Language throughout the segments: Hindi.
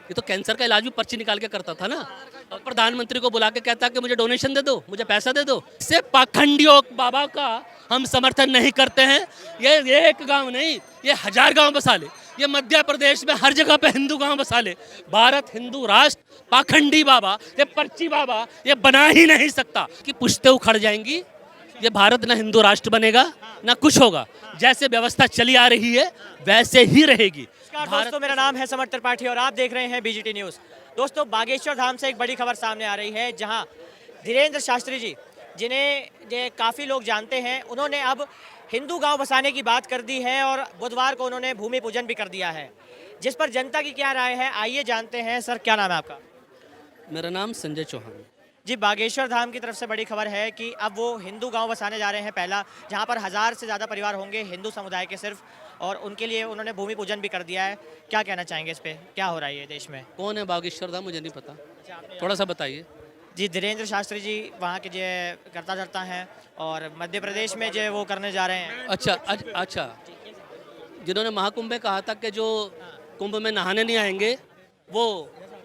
ये तो कैंसर का इलाज भी पर्ची निकाल के करता था ना। और प्रधानमंत्री को बुला के कहता कि मुझे डोनेशन दे दो, मुझे पैसा दे दो। इससे पाखंडियों बाबा का हम समर्थन नहीं करते हैं। ये एक गांव नहीं, ये 1000 गांव बसा ले। ये मध्य प्रदेश में हर जगह पे हिंदू गांव बसा ले। भारत हिंदू राष्ट्र पाखंडी बाबा, ये पर्ची बाबा, ये बना ही नहीं सकता। कि पुश्ते उखड़ जाएंगी। ये भारत ना हिंदू राष्ट्र बनेगा ना कुछ होगा। जैसे व्यवस्था चली आ रही है वैसे ही रहेगी। नमस्कार दोस्तों, मेरा नाम है समर त्रिपाठी और आप देख रहे हैं बीजीटी न्यूज़। दोस्तों, बागेश्वर धाम से एक बड़ी खबर सामने आ रही है, जहां धीरेन्द्र शास्त्री जी, जिन्हें ये काफ़ी लोग जानते हैं, उन्होंने अब हिंदू गांव बसाने की बात कर दी है और बुधवार को उन्होंने भूमि पूजन भी कर दिया है, जिस पर जनता की क्या राय है आइए जानते हैं। सर, क्या नाम है आपका? मेरा नाम संजय चौहान। जी, बागेश्वर धाम की तरफ से बड़ी खबर है कि अब वो हिंदू गांव बसाने जा रहे हैं, पहला, जहां पर 1000 से ज़्यादा परिवार होंगे हिंदू समुदाय के सिर्फ, और उनके लिए उन्होंने भूमि पूजन भी कर दिया है। क्या कहना चाहेंगे इस पे, क्या हो रहा है ये देश में? कौन है बागेश्वर धाम, मुझे नहीं पता, थोड़ा सा बताइए। जी, धीरेन्द्र शास्त्री जी वहाँ के जो करता धरता हैं और मध्य प्रदेश में जो वो करने जा रहे हैं। अच्छा, जिन्होंने महाकुंभ में कहा था कि जो कुंभ में नहाने नहीं आएंगे वो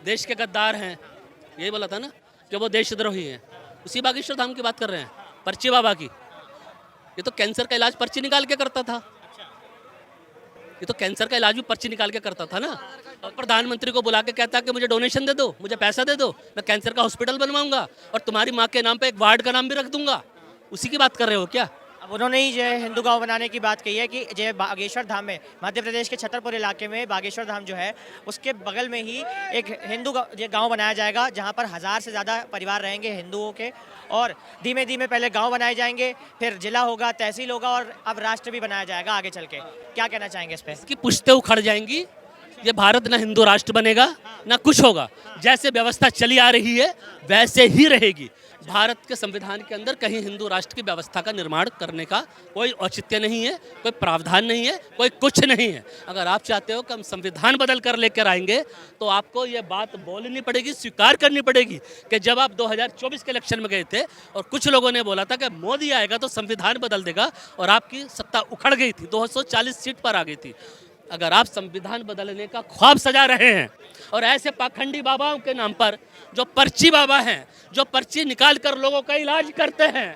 देश के गद्दार हैं, यही बोला था ना, कि वो देशद्रोही हैं। उसी बागेश्वर धाम की बात कर रहे हैं, पर्ची बाबा की। ये तो कैंसर का इलाज पर्ची निकाल के करता था। ये तो कैंसर का इलाज भी पर्ची निकाल के करता था ना। और प्रधानमंत्री को बुला के कहता कि मुझे डोनेशन दे दो, मुझे पैसा दे दो, मैं कैंसर का हॉस्पिटल बनवाऊंगा और तुम्हारी माँ के नाम पे एक वार्ड का नाम भी रख दूंगा। उसी की बात कर रहे हो क्या? अब उन्होंने ही जो हिंदू गांव बनाने की बात कही है कि जो बागेश्वर धाम में, मध्य प्रदेश के छतरपुर इलाके में बागेश्वर धाम जो है, उसके बगल में ही एक हिंदू गांव बनाया जाएगा, जहां पर 1000 से ज़्यादा परिवार रहेंगे हिंदुओं के, और धीमे धीमे पहले गांव बनाए जाएंगे, फिर जिला होगा, तहसील होगा और अब राष्ट्र भी बनाया जाएगा आगे चल के। क्या कहना चाहेंगे इस पर? इसकी पुश्ते उखड़ जाएंगी। ये भारत ना हिंदू राष्ट्र बनेगा ना कुछ होगा। जैसे व्यवस्था चली आ रही है वैसे ही रहेगी। भारत के संविधान के अंदर कहीं हिंदू राष्ट्र की व्यवस्था का निर्माण करने का कोई औचित्य नहीं है, कोई प्रावधान नहीं है, कोई कुछ नहीं है। अगर आप चाहते हो कि हम संविधान बदल कर लेकर आएंगे तो आपको ये बात बोलनी पड़ेगी, स्वीकार करनी पड़ेगी कि जब आप 2024 के इलेक्शन में गए थे और कुछ लोगों ने बोला था कि मोदी आएगा तो संविधान बदल देगा, और आपकी सत्ता उखड़ गई थी, 240 सीट पर आ गई थी। अगर आप संविधान बदलने का ख्वाब सजा रहे हैं और ऐसे पाखंडी बाबाओं के नाम पर, जो पर्ची बाबा हैं, जो पर्ची निकाल कर लोगों का इलाज करते हैं,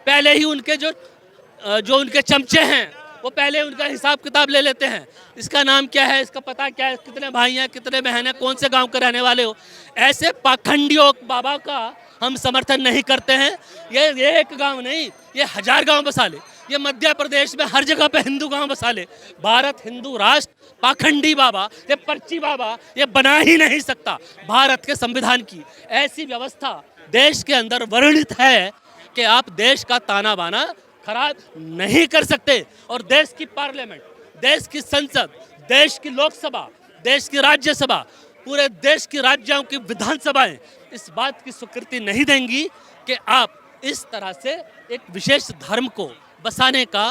पहले ही उनके जो उनके चमचे हैं वो पहले उनका हिसाब किताब ले लेते हैं। इसका नाम क्या है, इसका पता क्या है, कितने भाई हैं, कितने बहन हैं, कौन से गांव के रहने वाले हो। ऐसे पाखंडियों बाबा का हम समर्थन नहीं करते हैं। ये एक गांव नहीं, ये 1000 गांव बसा ले। ये मध्य प्रदेश में हर जगह पे हिंदू गांव बसा ले। भारत हिंदू राष्ट्र पाखंडी बाबा, ये पर्ची बाबा, ये बना ही नहीं सकता। भारत के संविधान की ऐसी व्यवस्था देश के अंदर वर्णित है कि आप देश का ताना बाना खराब नहीं कर सकते। और देश की पार्लियामेंट, देश की संसद, देश की लोकसभा, देश की राज्यसभा, पूरे देश की राज्यों की विधानसभाएं इस बात की स्वीकृति नहीं देंगी कि आप इस तरह से एक विशेष धर्म को बसाने का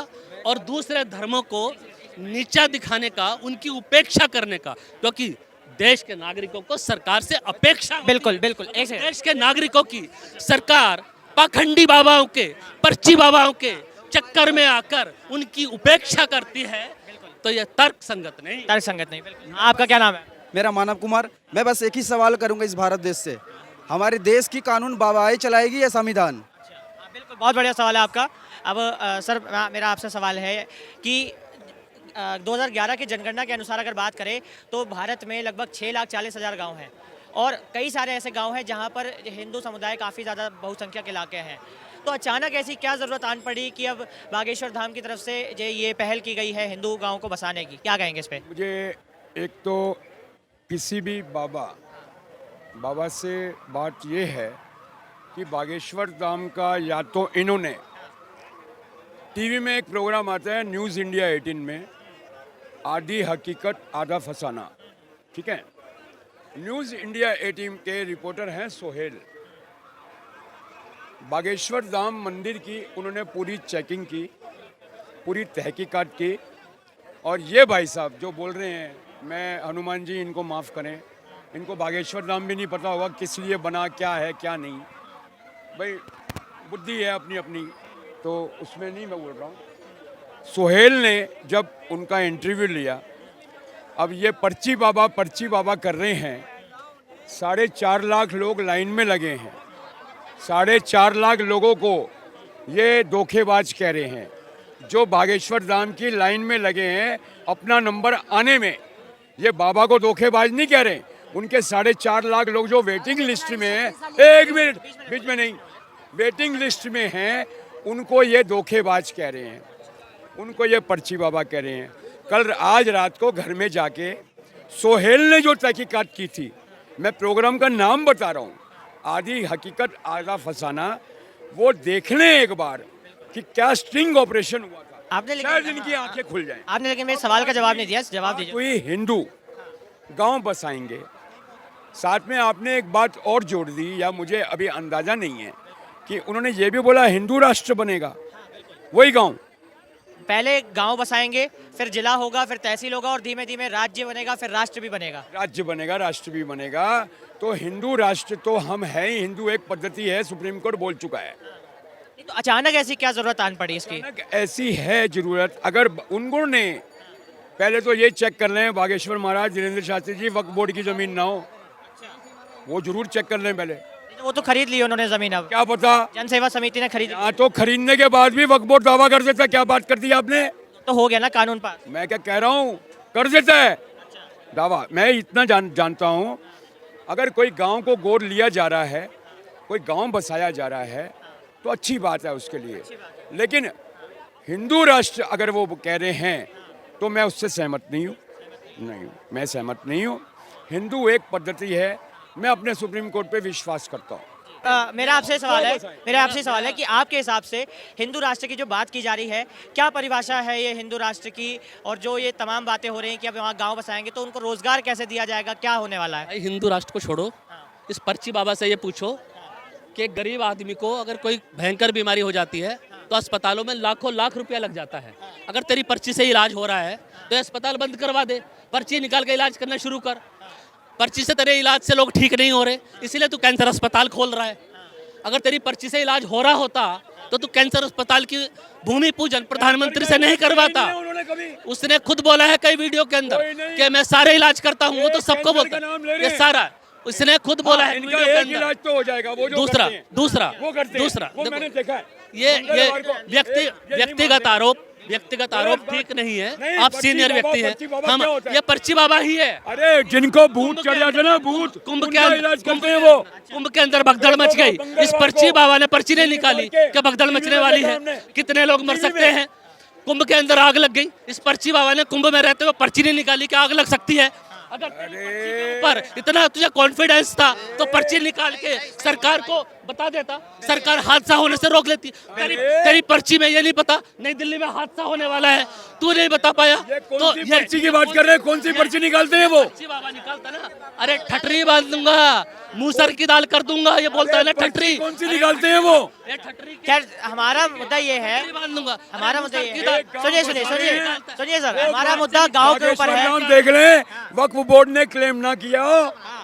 और दूसरे धर्मों को नीचा दिखाने का, उनकी उपेक्षा करने का, क्योंकि देश के नागरिकों को सरकार से अपेक्षा। बिल्कुल बिल्कुल, एक देश के नागरिकों की सरकार पाखंडी बाबाओं के, पर्ची बाबाओं के चक्कर में आकर उनकी उपेक्षा करती है, तो यह तर्क संगत नहीं। बिल्कुल। आपका क्या नाम है? मेरा मानव कुमार। मैं बस एक ही सवाल करूंगा इस भारत देश से, हमारे देश की कानून बाबाई चलाएगी या संविधान? बिल्कुल, बहुत बढ़िया सवाल है आपका। अब सर, मेरा आपसे सवाल है कि 2011 की जनगणना के अनुसार अगर बात करें तो भारत में लगभग 6,40,000 गांव हैं, और कई सारे ऐसे गांव हैं जहां पर हिंदू समुदाय काफ़ी ज़्यादा बहुसंख्यक इलाके हैं। तो अचानक ऐसी क्या ज़रूरत आन पड़ी कि अब बागेश्वर धाम की तरफ से ये पहल की गई है हिंदू गाँव को बसाने की? क्या कहेंगे इस पर? मुझे एक तो किसी भी बाबा से बात ये है कि बागेश्वर धाम का, या तो इन्होंने टीवी में एक प्रोग्राम आता है न्यूज़ इंडिया 18 में, आधी हकीकत आधा फसाना, ठीक है। न्यूज़ इंडिया 18 के रिपोर्टर हैं सोहेल। बागेश्वर धाम मंदिर की उन्होंने पूरी चेकिंग की, पूरी तहकीकात की, और ये भाई साहब जो बोल रहे हैं, मैं हनुमान जी इनको माफ़ करें, इनको बागेश्वर धाम भी नहीं पता होगा किस लिए बना, क्या है क्या नहीं। भाई बुद्धि है अपनी अपनी, तो उसमें नहीं मैं बोल रहा हूँ। सोहेल ने जब उनका इंटरव्यू लिया अब ये पर्ची बाबा कर रहे हैं। 4.5 लाख लोग लाइन में लगे हैं। 4.5 लाख लोगों को ये धोखेबाज कह रहे हैं। जो बागेश्वर धाम की लाइन में लगे हैं अपना नंबर आने में, ये बाबा को धोखेबाज नहीं कह रहे। उनके 4.5 लाख लोग जो वेटिंग लिस्ट में हैं, एक मिनट बीच में नहीं, वेटिंग लिस्ट में हैं, उनको ये धोखेबाज कह रहे हैं, उनको ये पर्ची बाबा कह रहे हैं। कल आज रात को घर में जाके सोहेल ने जो तहकीकात की थी, मैं प्रोग्राम का नाम बता रहा हूँ, आधी हकीकत आधा फसाना, वो देख लें एक बार कि क्या स्टिंग ऑपरेशन हुआ था। आपने शायद इनकी आंखें खुल जाएं। आपने लेकिन मेरे सवाल का जवाब नहीं दिया, जवाब दीजिए। कोई हिंदू गांव बसाएंगे, साथ में आपने एक बात और जोड़ दी, या मुझे अभी अंदाजा नहीं है कि उन्होंने ये भी बोला हिंदू राष्ट्र बनेगा वही गांव। पहले गांव बसाएंगे, फिर जिला होगा, फिर तहसील होगा और धीमे धीमे राज्य बनेगा, फिर राष्ट्र भी बनेगा। राज्य बनेगा, राष्ट्र भी बनेगा। तो हिंदू राष्ट्र तो हम हैं ही, हिंदू एक पद्धति है, सुप्रीम कोर्ट बोल चुका है। तो अचानक ऐसी क्या जरूरत आन पड़ी इसकी? ऐसी है जरूरत, अगर उनको ने पहले तो ये चेक कर लें बागेश्वर महाराज धीरेन्द्र शास्त्री जी वक्फ बोर्ड की जमीन ना हो, वो जरूर चेक कर लें पहले। वो तो खरीद ली उन्होंने जमीन, अब क्या पता जन सेवा समिति ने खरीद। यहाँ तो खरीदने के बाद भी वक्फ बोर्ड दावा कर देता। क्या बात कर दी आपने? तो हो गया ना कानून पास। मैं क्या कह रहा हूँ, कर देता है दावा। मैं इतना जानता हूँ, अगर कोई गांव को गोद लिया जा रहा है, कोई गांव बसाया जा रहा है, तो अच्छी बात है उसके लिए। लेकिन हिंदू राष्ट्र अगर वो कह रहे हैं तो मैं उससे सहमत नहीं हूँ, मैं सहमत नहीं हूँ। हिंदू एक पद्धति है, मैं अपने सुप्रीम कोर्ट पे विश्वास करता हूँ। मेरा आपसे सवाल है कि आपके हिसाब से हिंदू राष्ट्र की जो बात की जा रही है, क्या परिभाषा है ये हिंदू राष्ट्र की? और जो ये तमाम बातें हो रही हैं कि अब वहाँ गांव बसाएंगे तो उनको रोजगार कैसे दिया जाएगा, क्या होने वाला है? भाई हिंदू राष्ट्र को छोड़ो, इस पर्ची बाबा से ये पूछो कि एक गरीब आदमी को अगर कोई भयंकर बीमारी हो जाती है तो अस्पतालों में लाखों लाख रुपया लग जाता है। अगर तेरी पर्ची से इलाज हो रहा है तो अस्पताल बंद करवा दे, पर्ची निकाल के इलाज करना शुरू कर। पर्ची से तेरे इलाज से लोग ठीक नहीं हो रहे, इसीलिए तू कैंसर अस्पताल खोल रहा है। अगर तेरी पर्ची से इलाज हो रहा होता तो तू कैंसर अस्पताल की भूमि पूजन प्रधानमंत्री से नहीं करवाता। उसने खुद बोला है कई वीडियो के अंदर कि मैं सारे इलाज करता हूँ, वो तो सबको बोलता है ये सारा, उसने खुद बोला है वीडियो के अंदर। इलाज तो हो जाएगा, वो जो दूसरा मैंने देखा है। ये व्यक्तिगत आरोप ठीक नहीं है। आप सीनियर व्यक्ति हैं, हम ये पर्ची बाबा ही है। अरे जिनको भूत चढ़ जाते ना, भूत, कुंभ के अंदर भगदड़ मच गई, इस पर्ची बाबा ने पर्ची नहीं निकाली क्या भगदड़ मचने वाली है? कितने लोग मर सकते हैं? कुंभ के अंदर आग लग गई, इस पर्ची बाबा ने कुंभ में रहते हुए पर्ची नहीं निकाली क्या आग लग सकती है? अगर पर इतना तुझे कॉन्फिडेंस था तो पर्ची निकाल के सरकार को बता देता, सरकार हादसा होने से रोक लेती। तेरी पर्ची में ये नहीं पता नई दिल्ली में हादसा होने वाला है, तू नहीं बता पाया। तो ये पर्ची की बात कर रहे हैं, कौन सी पर्ची निकालते हैं वो? पर्ची बाबा निकालता ना, अरे ठटरी बांध दूंगा, मूसर की दाल कर दूंगा, ये बोलता है ना ठटरी। कौन सी निकालते हैं वो? खैर हमारा मुद्दा ये है, हमारा मुद्दा ये है, सुनिए सर, हमारा मुद्दा गांव के ऊपर है। देख लें, वक्फ बोर्ड ने क्लेम ना किया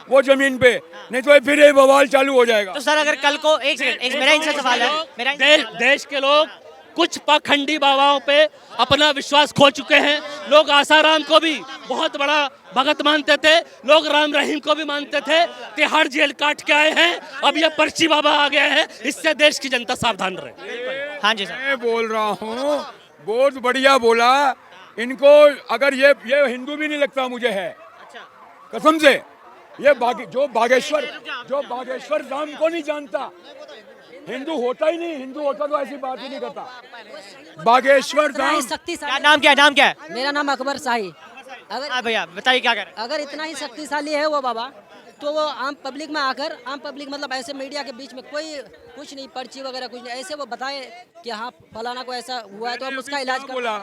वो जमीन पे, नहीं तो फिर ये बवाल चालू हो जाएगा। तो सर अगर कल को एक सेकंड, मेरा इनसे सवाल है, देश के लोग कुछ पाखंडी बाबाओं पे अपना विश्वास खो चुके हैं। लोग आसाराम को भी बहुत बड़ा भगत मानते थे, लोग राम रहीम को भी मानते थे, तिहाड़ जेल काट के आए हैं, अब ये पर्ची बाबा आ गया है, इससे देश की जनता सावधान रहे। हाँ जी सर, मैं बोल रहा हूँ, बहुत बढ़िया बोला। इनको अगर ये हिंदू भी नहीं लगता मुझे है, कसम से। ये जो बागेश्वर धाम को नहीं जानता, हिंदू होता ही नहीं, हिंदू होता तो ऐसी बात ही नहीं करता। बागेश्वर धाम, क्या नाम क्या है? मेरा नाम अकबर शाही। हाँ भैया बताइए क्या करें? अगर इतना ही शक्तिशाली है वो बाबा, तो वो आम पब्लिक में आकर, आम पब्लिक मतलब ऐसे मीडिया के बीच में कोई कुछ नहीं, पर्ची वगैरह कुछ नहीं, ऐसे वो बताए कि हाँ फलाना को ऐसा हुआ है तो हम उसका इलाज बोला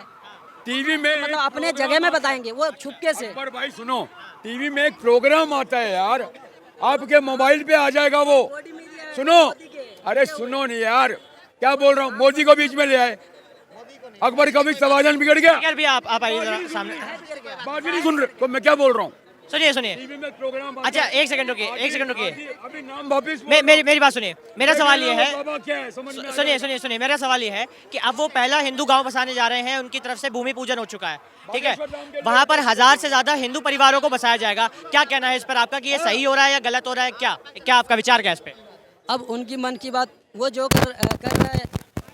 टीवी में, मतलब अपने जगह में बताएंगे वो छुपके से। पर भाई सुनो, टीवी में एक प्रोग्राम आता है यार, आपके मोबाइल पे आ जाएगा वो। सुनो, अरे सुनो नहीं यार, क्या बोल रहा हूँ, मोदी को बीच में ले आए, अकबर का भी तवाज़ुन बिगड़ गया। भी आप आइए जरा सामने। बात भी नहीं सुन रहे तो मैं क्या बोल रहा हूँ। सुनिए सुनिए, टीवी में प्रोग्राम अच्छा एक सेकंड रुकिए, एक सेकंड रुकिए, अभी नाम वापिस मेरी बात सुनिए। मेरा सवाल ये है, बाबा क्या है समझ में आ सुनिए सुनिए सुनिए, मेरा सवाल ये है कि अब वो पहला हिंदू गांव बसाने जा रहे हैं, उनकी तरफ से भूमि पूजन हो चुका है, ठीक है, वहां पर 1000 से ज्यादा हिंदू परिवारों को बसाया जाएगा। क्या कहना है इस पर आपका कि ये सही हो रहा है या गलत हो रहा है? क्या क्या आपका विचार क्या है इस पे? अब उनकी मन की बात, वो जो कर रहा है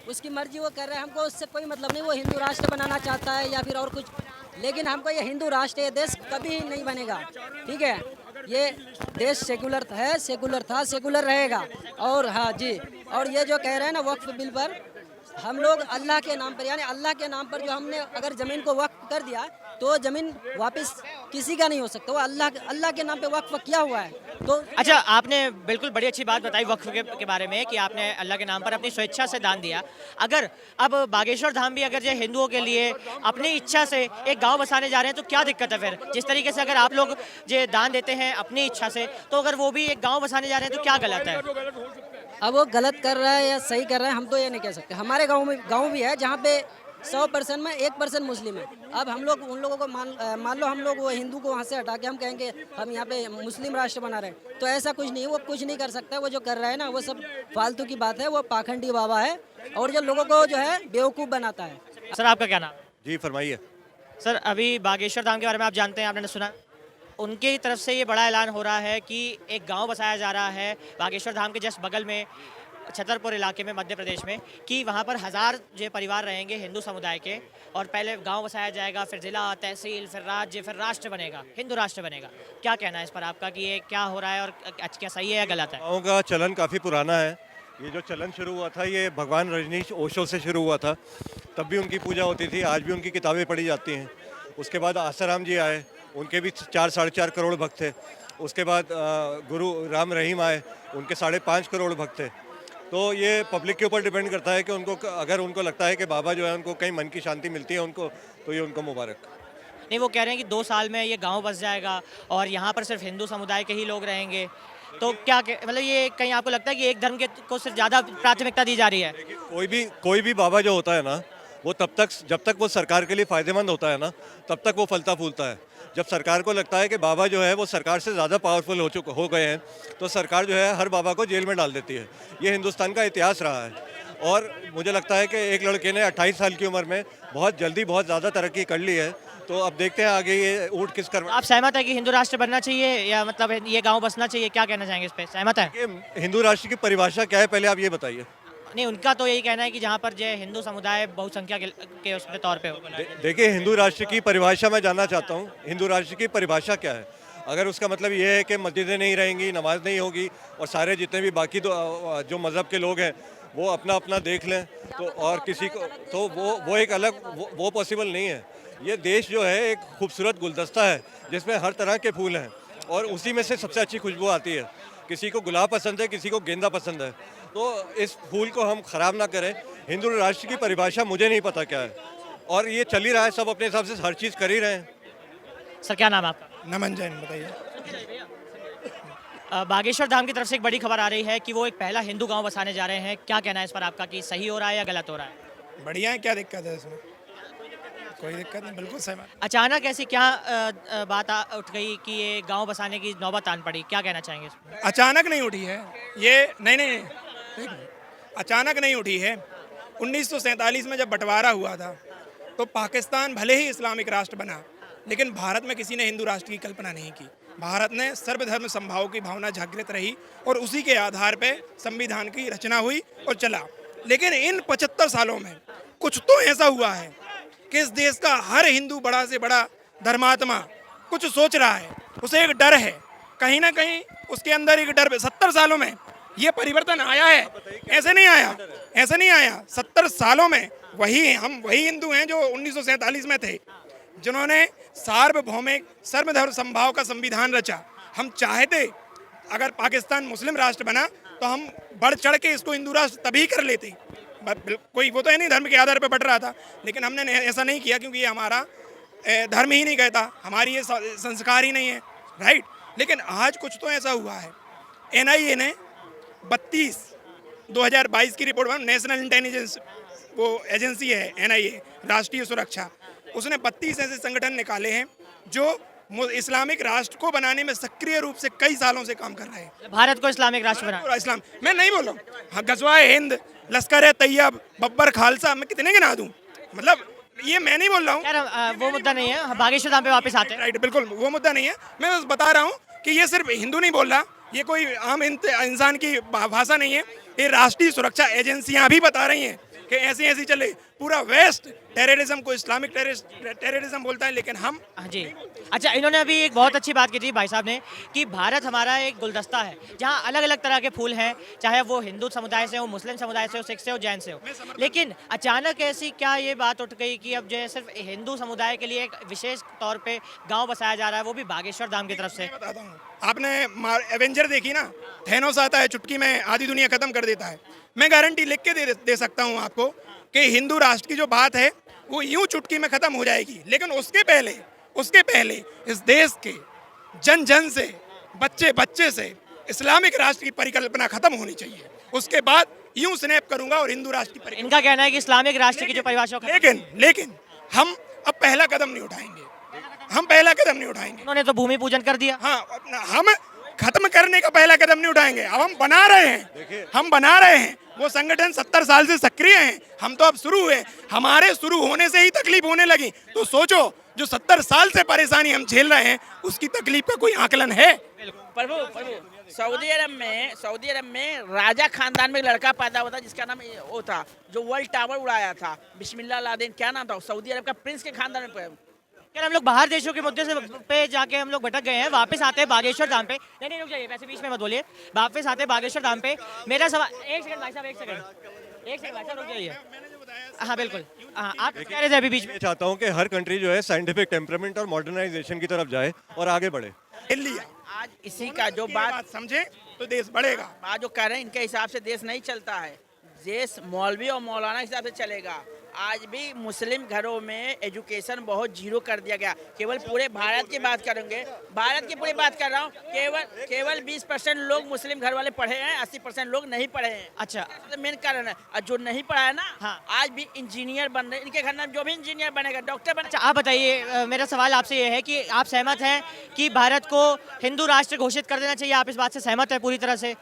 उसकी मर्जी वो कर रहा है, हमको उससे कोई मतलब नहीं। वो हिंदू राष्ट्र बनाना चाहता है या फिर और कुछ, लेकिन हमको ये हिंदू राष्ट्र, ये देश कभी नहीं बनेगा, ठीक है। ये देश सेकुलर है, सेकुलर था, सेकुलर रहेगा। और हाँ जी, और ये जो कह रहे हैं ना वक्फ बिल पर, हम लोग अल्लाह के नाम पर, यानी अल्लाह के नाम पर जो हमने अगर ज़मीन को वक्फ कर दिया तो ज़मीन वापस किसी का नहीं हो सकता। वो अल्लाह के नाम पे वक्फ किया हुआ है। तो अच्छा, आपने बिल्कुल बड़ी अच्छी बात बताई वक्फ के बारे में कि आपने अल्लाह के नाम पर अपनी स्वेच्छा से दान दिया। अगर अब बागेश्वर धाम भी अगर जो हिंदुओं के लिए अपनी इच्छा से एक गांव बसाने जा रहे हैं तो क्या दिक्कत है फिर? जिस तरीके से अगर आप लोग जो दान देते हैं अपनी इच्छा से, तो अगर वो भी एक गांव बसाने जा रहे हैं तो क्या गलत है? अब वो गलत कर रहा है या सही कर रहा है हम तो ये नहीं कह सकते। हमारे गाँव भी है जहाँ पे 100% में 1% मुस्लिम है। अब हम लोग उन लोगों को मान लो हम लोग वो हिंदू को वहाँ से हटा के हम कहेंगे हम यहाँ पे मुस्लिम राष्ट्र बना रहे हैं, तो ऐसा कुछ नहीं, वो कुछ नहीं कर सकता। वो जो कर रहा है ना वो सब फालतू की बात है, वो पाखंडी बाबा है और जो लोगों को जो है बेवकूफ़ बनाता है। सर आपका क्या नाम? जी फरमाइए। सर अभी बागेश्वर धाम के बारे में आप जानते हैं, आपने सुना, उनकी तरफ से ये बड़ा ऐलान हो रहा है कि एक गांव बसाया जा रहा है बागेश्वर धाम के जस्ट बगल में, छतरपुर इलाके में, मध्य प्रदेश में, कि वहाँ पर 1000 जो परिवार रहेंगे हिंदू समुदाय के, और पहले गांव बसाया जाएगा, फिर जिला, तहसील, फिर राज्य, फिर राष्ट्र बनेगा, हिंदू राष्ट्र बनेगा। क्या कहना है इस पर आपका कि ये क्या हो रहा है और क्या सही है या गलत है? गाँव का चलन काफ़ी पुराना है। ये जो चलन शुरू हुआ था ये भगवान रजनीश ओशो से शुरू हुआ था, तब भी उनकी पूजा होती थी, आज भी उनकी किताबें पढ़ी जाती हैं। उसके बाद आसाराम जी आए, उनके भी 4-4.5 करोड़ भक्त थे। उसके बाद गुरु राम रहीम आए, उनके 5.5 करोड़ भक्त थे। तो ये पब्लिक के ऊपर डिपेंड करता है कि उनको, अगर उनको लगता है कि बाबा जो है उनको कहीं मन की शांति मिलती है उनको, तो ये उनको मुबारक। नहीं, वो कह रहे हैं कि 2 साल में ये गांव बस जाएगा और यहाँ पर सिर्फ हिंदू समुदाय के ही लोग रहेंगे, तो क्या मतलब ये कहीं आपको लगता है कि एक धर्म के को सिर्फ ज़्यादा प्राथमिकता दी जा रही है? कोई भी बाबा जो होता है ना, वो जब तक वो सरकार के लिए फ़ायदेमंद होता है ना, तब तक वो फलता फूलता है। जब सरकार को लगता है कि बाबा जो है वो सरकार से ज़्यादा पावरफुल हो गए हैं, तो सरकार जो है हर बाबा को जेल में डाल देती है। ये हिंदुस्तान का इतिहास रहा है और मुझे लगता है कि एक लड़के ने 28 साल की उम्र में बहुत जल्दी बहुत ज़्यादा तरक्की कर ली है। तो अब देखते हैं आगे ये ऊँट किस कर। आप सहमत है कि हिंदू राष्ट्र बनना चाहिए या मतलब ये गाँव बसना चाहिए? क्या कहना चाहेंगे इस पर, सहमत है? हिंदू राष्ट्र की परिभाषा क्या है, पहले आप ये बताइए। नहीं, उनका तो यही कहना है कि जहाँ पर जो हिंदू समुदाय बहुसंख्या के उसके तौर पे हो। देखिए, हिंदू राष्ट्र की परिभाषा मैं जानना चाहता हूँ, हिंदू राष्ट्र की परिभाषा क्या है? अगर उसका मतलब ये है कि मस्जिदें नहीं रहेंगी, नमाज नहीं होगी और सारे जितने भी बाकी जो मज़हब के लोग हैं वो अपना अपना देख लें, तो और किसी को तो वो एक अलग वो पॉसिबल नहीं है। ये देश जो है एक खूबसूरत गुलदस्ता है जिसमें हर तरह के फूल हैं और उसी में से सबसे अच्छी खुशबू आती है। किसी को गुलाब पसंद है, किसी को गेंदा पसंद है, तो इस फूल को हम ख़राब ना करें। हिंदू राष्ट्र की परिभाषा मुझे नहीं पता क्या है और ये चल ही रहा है, सब अपने हिसाब से हर चीज़ कर ही रहे हैं। सर क्या नाम है आपका? नमन जैन, बताइए। बागेश्वर धाम की तरफ से एक बड़ी खबर आ रही है कि वो एक पहला हिंदू गांव बसाने जा रहे हैं। क्या कहना है इस पर आपका कि सही हो रहा है या गलत हो रहा है? बढ़िया है, क्या दिक्कत है इसमें? कोई दिक्कत नहीं, बिल्कुल सहमत। अचानक ऐसी क्या बात उठ गई कि ये गांव बसाने की नौबत आन पड़ी? क्या कहना चाहेंगे इस पर? अचानक नहीं उठी है ये, नहीं, अचानक नहीं उठी है। 1947 में जब बंटवारा हुआ था तो पाकिस्तान भले ही इस्लामिक राष्ट्र बना, लेकिन भारत में किसी ने हिंदू राष्ट्र की कल्पना नहीं की। भारत ने सर्वधर्म समभाव की भावना जागृत रही और उसी के आधार पे संविधान की रचना हुई और चला। लेकिन इन 75 सालों में कुछ तो ऐसा हुआ है कि इस देश का हर हिंदू बड़ा से बड़ा धर्मात्मा कुछ सोच रहा है, उसे एक डर है, कहीं ना कहीं उसके अंदर एक डर। 70 सालों में ये परिवर्तन आया है, ऐसे नहीं आया। 70 सालों में हम वही हिंदू हैं जो 1947 में थे, जिन्होंने सार्वभौमिक सर्वधर्म समभाव का संविधान रचा। हम चाहते अगर पाकिस्तान मुस्लिम राष्ट्र बना तो हम बढ़ चढ़ के इसको हिंदू राष्ट्र तभी कर लेते। कोई वो तो है नहीं धर्म के आधार पर बढ़ रहा था, लेकिन हमने ऐसा नहीं किया क्योंकि ये हमारा धर्म ही नहीं कहता, हमारी ये संस्कार ही नहीं है, राइट। लेकिन आज कुछ तो ऐसा हुआ है। NIA ने 2022 की रिपोर्ट, नेशनल इंटेलिजेंस वो एजेंसी है NIA, राष्ट्रीय सुरक्षा, उसने 32 ऐसे संगठन निकाले हैं जो इस्लामिक राष्ट्र को बनाने में सक्रिय रूप से कई सालों से काम कर रहे हैं। भारत को इस्लामिक राष्ट्र बना। पूरा इस्लाम, मैं नहीं बोल रहा हूँ, हाँ, गजवाए हिंद, लश्कर तैयब, बब्बर खालसा, मैं कितने गिना दूं, मतलब ये मैं नहीं बोल रहा हूँ। यार वो मुद्दा नहीं है, बागेश्वर धाम पे वापस आते हैं। राइट, बिल्कुल वो मुद्दा नहीं है। मैं बस बता रहा हूँ कि ये सिर्फ हिंदू नहीं बोल रहा, ये कोई आम इंसान की भाषा नहीं है, ये राष्ट्रीय सुरक्षा एजेंसियां भी बता रही हैं कि ऐसी ऐसी चले। पूरा वेस्ट टेररिज्म को इस्लामिक टेररिज्म बोलता है, लेकिन हम हाँ जी। अच्छा, इन्होंने अभी एक बहुत अच्छी बात की थी भाई साहब ने कि भारत हमारा एक गुलदस्ता है जहाँ अलग अलग तरह के फूल हैं, चाहे वो हिंदू समुदाय से हो, मुस्लिम समुदाय से हो, सिख से हो, जैन से हो। लेकिन अचानक ऐसी क्या ये बात उठ गई कि अब जो है सिर्फ हिंदू समुदाय के लिए एक विशेष तौर पे गांव बसाया जा रहा है, वो भी बागेश्वर धाम की तरफ से। बताता हूँ, आपने एवेंजर देखी ना, थैनोस आता है, चुटकी में आधी दुनिया खत्म कर देता है। मैं गारंटी लिख के दे सकता हूँ आपको कि हिंदू राष्ट्र की जो बात है वो यूं चुटकी में खत्म हो जाएगी, लेकिन उसके पहले इस देश के जन जन से, बच्चे बच्चे से इस्लामिक राष्ट्र की परिकल्पना खत्म होनी चाहिए। उसके बाद यूं स्नैप करूंगा और हिंदू राष्ट्र की परिकल्पना। इनका कहना है कि इस्लामिक राष्ट्र की जो परिभाषा को लेकिन हम अब पहला कदम नहीं उठाएंगे। उन्होंने तो भूमि पूजन कर दिया। हाँ, हम खत्म करने का पहला कदम नहीं उठाएंगे, अब हम बना रहे हैं। वो संगठन 70 साल से सक्रिय हैं, हम तो अब शुरू हुए। हमारे शुरू होने से ही तकलीफ होने लगी, तो सोचो जो 70 साल से परेशानी हम झेल रहे हैं उसकी तकलीफ का कोई आकलन है? प्रभु सऊदी अरब में राजा खानदान में एक लड़का पैदा हुआ था जिसका नाम वो था जो वर्ल्ड टावर उड़ाया था, बिस्मिल्लाह लादेन, क्या नाम था, सऊदी अरब का प्रिंस के खानदान में। यार हम लोग बाहर देशों के मुद्दे से पे जाके हम लोग भटक गए हैं, वापस आते हैं बागेश्वर धाम पे। नहीं रुक जाइए, वैसे बीच में मत बोलिए, वापस आते हैं बागेश्वर धाम पे। मेरा सवाल, एक सेकंड भाई साहब, एक सेकंड भाई साहब रुक जाइए। हाँ बिल्कुल, हाँ आप कह रहे थे अभी बीच में। चाहता हूँ कि हर कंट्री जो है साइंटिफिक टेम्परामेंट और मॉडर्नाइजेशन की तरफ जाए और आगे बढ़े। दिल्ली आज इसी का जो बात समझे तो देश बढ़ेगा। आज जो कह रहे हैं इनके हिसाब से देश नहीं चलता है, देश मौलवी और मौलाना के हिसाब से चलेगा। आज भी मुस्लिम घरों में एजुकेशन बहुत जीरो कर दिया गया। केवल पूरे भारत की बात करेंगे, भारत की पूरी बात कर रहा हूँ, केवल 20% लोग मुस्लिम घर वाले पढ़े हैं, 80% लोग नहीं पढ़े हैं। अच्छा, तो मेन कारण है, और जो नहीं पढ़ा है ना, हाँ। आज भी इंजीनियर बन रहे हैं। इनके घर में जो भी इंजीनियर बनेगा, डॉक्टर बनेगा। अच्छा आप बताइए, मेरा सवाल आपसे ये है कि आप सहमत हैं कि भारत को हिंदू राष्ट्र घोषित कर देना चाहिए? आप इस बात से सहमत हैं पूरी तरह से?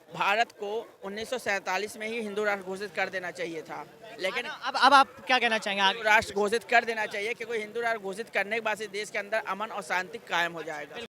भारत को 1947 में ही हिंदू राष्ट्र घोषित कर देना चाहिए था, लेकिन अब आप क्या कहना चाहेंगे आगे? राष्ट्र घोषित कर देना चाहिए, क्योंकि हिंदू राष्ट्र घोषित करने के बाद से देश के अंदर अमन और शांति कायम हो जाएगा।